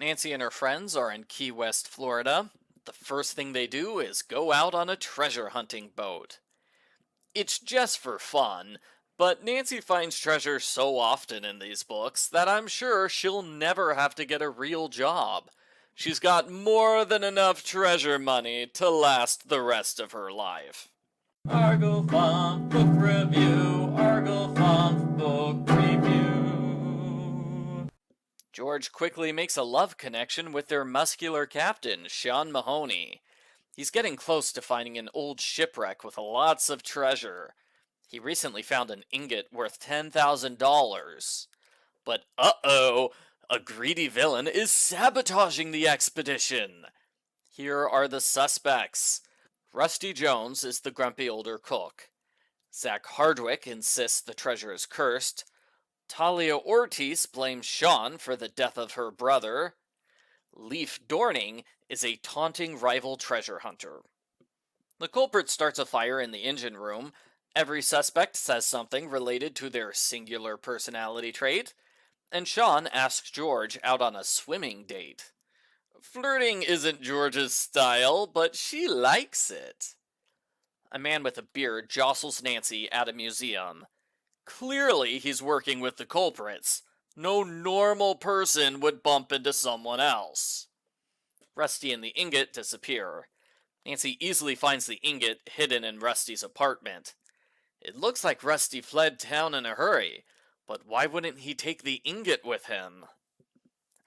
Nancy and her friends are in Key West, Florida. The first thing they do is go out on a treasure hunting boat. It's just for fun, but Nancy finds treasure so often in these books that I'm sure she'll never have to get a real job. She's got more than enough treasure money to last the rest of her life. Argo Funk Book Review, Argo Funk Book Review. George quickly makes a love connection with their muscular captain, Sean Mahoney. He's getting close to finding an old shipwreck with lots of treasure. He recently found an ingot worth $10,000. But uh-oh, a greedy villain is sabotaging the expedition. Here are the suspects. Rusty Jones is the grumpy older cook. Zach Hardwick insists the treasure is cursed. Talia Ortiz blames Sean for the death of her brother. Leaf Dorning is a taunting rival treasure hunter. The culprit starts a fire in the engine room. Every suspect says something related to their singular personality trait. And Sean asks George out on a swimming date. Flirting isn't George's style, but she likes it. A man with a beard jostles Nancy at a museum. Clearly, he's working with the culprits. No normal person would bump into someone else. Rusty and the ingot disappear. Nancy easily finds the ingot hidden in Rusty's apartment. It looks like Rusty fled town in a hurry, but why wouldn't he take the ingot with him?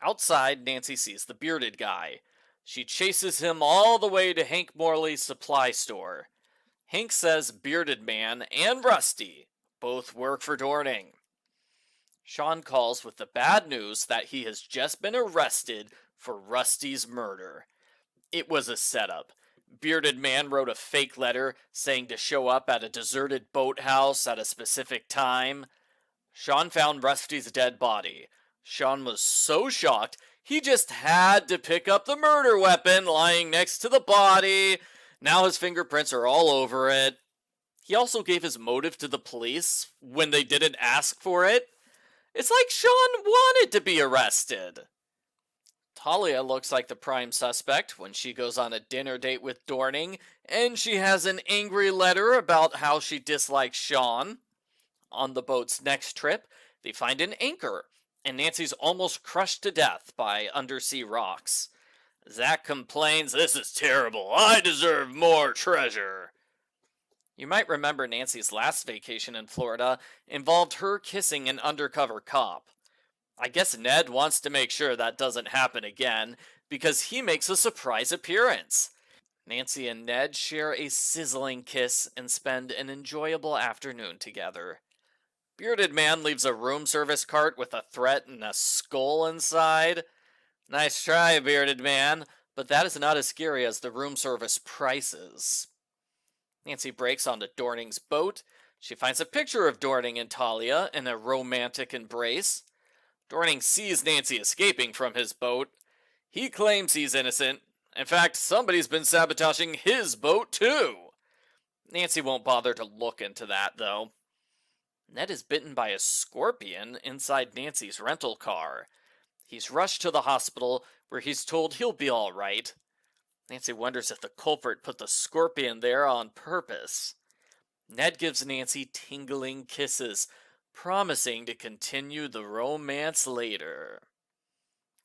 Outside, Nancy sees the bearded guy. She chases him all the way to Hank Morley's supply store. Hank says Bearded Man and Rusty both work for Dorning. Sean calls with the bad news that he has just been arrested for Rusty's murder. It was a setup. Bearded Man wrote a fake letter saying to show up at a deserted boathouse at a specific time. Sean found Rusty's dead body. Sean was so shocked, he just had to pick up the murder weapon lying next to the body. Now his fingerprints are all over it. He also gave his motive to the police when they didn't ask for it. It's like Sean wanted to be arrested. Talia looks like the prime suspect when she goes on a dinner date with Dorning, and she has an angry letter about how she dislikes Sean. On the boat's next trip, they find an anchor, and Nancy's almost crushed to death by undersea rocks. Zach complains, "This is terrible. I deserve more treasure." You might remember Nancy's last vacation in Florida involved her kissing an undercover cop. I guess Ned wants to make sure that doesn't happen again, because he makes a surprise appearance. Nancy and Ned share a sizzling kiss and spend an enjoyable afternoon together. Bearded Man leaves a room service cart with a threat and a skull inside. Nice try, Bearded Man, but that is not as scary as the room service prices. Nancy breaks onto Dorning's boat. She finds a picture of Dorning and Talia in a romantic embrace. Dorning sees Nancy escaping from his boat. He claims he's innocent. In fact, somebody's been sabotaging his boat too. Nancy won't bother to look into that, though. Ned is bitten by a scorpion inside Nancy's rental car. He's rushed to the hospital, where he's told he'll be all right. Nancy wonders if the culprit put the scorpion there on purpose. Ned gives Nancy tingling kisses, promising to continue the romance later.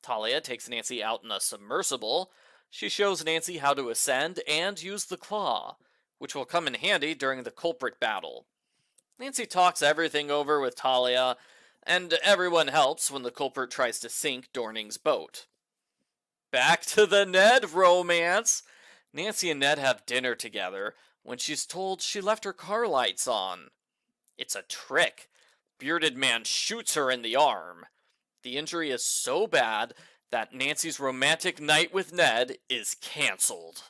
Talia takes Nancy out in a submersible. She shows Nancy how to ascend and use the claw, which will come in handy during the culprit battle. Nancy talks everything over with Talia, and everyone helps when the culprit tries to sink Dorning's boat. Back to the Ned romance. Nancy and Ned have dinner together when she's told she left her car lights on. It's a trick. Bearded Man shoots her in the arm. The injury is so bad that Nancy's romantic night with Ned is canceled.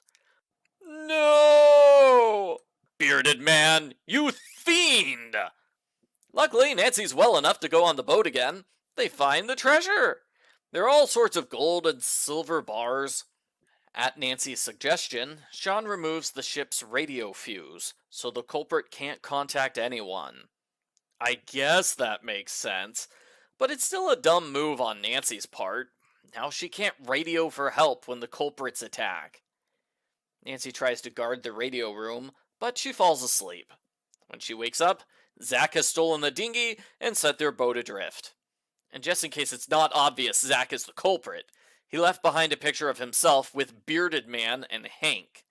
No! Bearded Man, you fiend! Luckily, Nancy's well enough to go on the boat again. They find the treasure. There are all sorts of gold and silver bars. At Nancy's suggestion, Sean removes the ship's radio fuse, so the culprit can't contact anyone. I guess that makes sense, but it's still a dumb move on Nancy's part. Now she can't radio for help when the culprits attack. Nancy tries to guard the radio room, but she falls asleep. When she wakes up, Zack has stolen the dinghy and set their boat adrift. And just in case it's not obvious Zack is the culprit, he left behind a picture of himself with Bearded Man and Hank.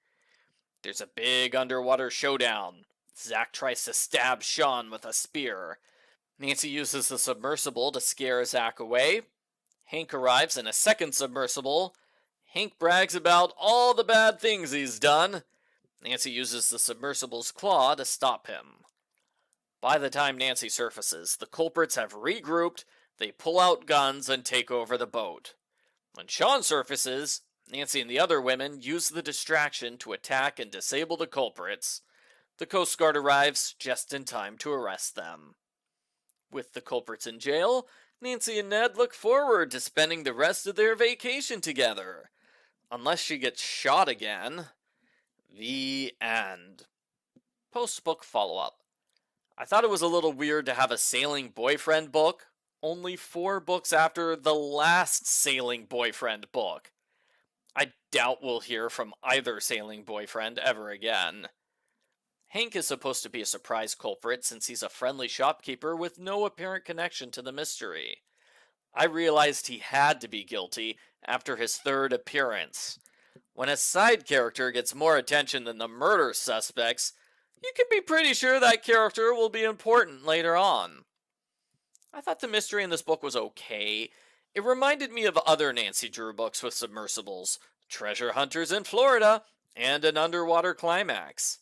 There's a big underwater showdown. Zack tries to stab Sean with a spear. Nancy uses the submersible to scare Zack away. Hank arrives in a second submersible. Hank brags about all the bad things he's done. Nancy uses the submersible's claw to stop him. By the time Nancy surfaces, the culprits have regrouped, they pull out guns and take over the boat. When Sean surfaces, Nancy and the other women use the distraction to attack and disable the culprits. The Coast Guard arrives just in time to arrest them. With the culprits in jail, Nancy and Ned look forward to spending the rest of their vacation together. Unless she gets shot again. The end. Post-book follow-up. I thought it was a little weird to have a sailing boyfriend book only 4 books after the last sailing boyfriend book. I doubt we'll hear from either sailing boyfriend ever again. Hank is supposed to be a surprise culprit since he's a friendly shopkeeper with no apparent connection to the mystery. I realized he had to be guilty after his 3rd appearance. When a side character gets more attention than the murder suspects, you can be pretty sure that character will be important later on. I thought the mystery in this book was okay. It reminded me of other Nancy Drew books with submersibles, treasure hunters in Florida, and an underwater climax.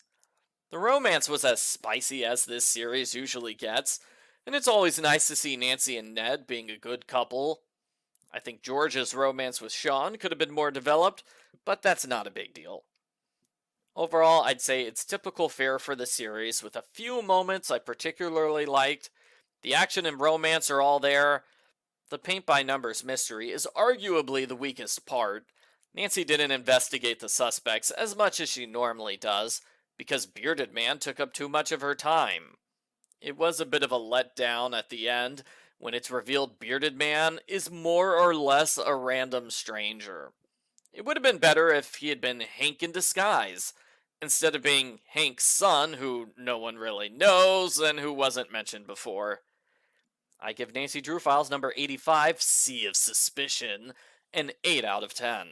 The romance was as spicy as this series usually gets, and it's always nice to see Nancy and Ned being a good couple. I think George's romance with Sean could have been more developed, but that's not a big deal. Overall, I'd say it's typical fare for the series, with a few moments I particularly liked. The action and romance are all there. The paint-by-numbers mystery is arguably the weakest part. Nancy didn't investigate the suspects as much as she normally does, because Bearded Man took up too much of her time. It was a bit of a letdown at the end, when it's revealed Bearded Man is more or less a random stranger. It would have been better if he had been Hank in disguise, instead of being Hank's son, who no one really knows and who wasn't mentioned before. I give Nancy Drew Files number 85, Sea of Suspicion, an 8 out of 10.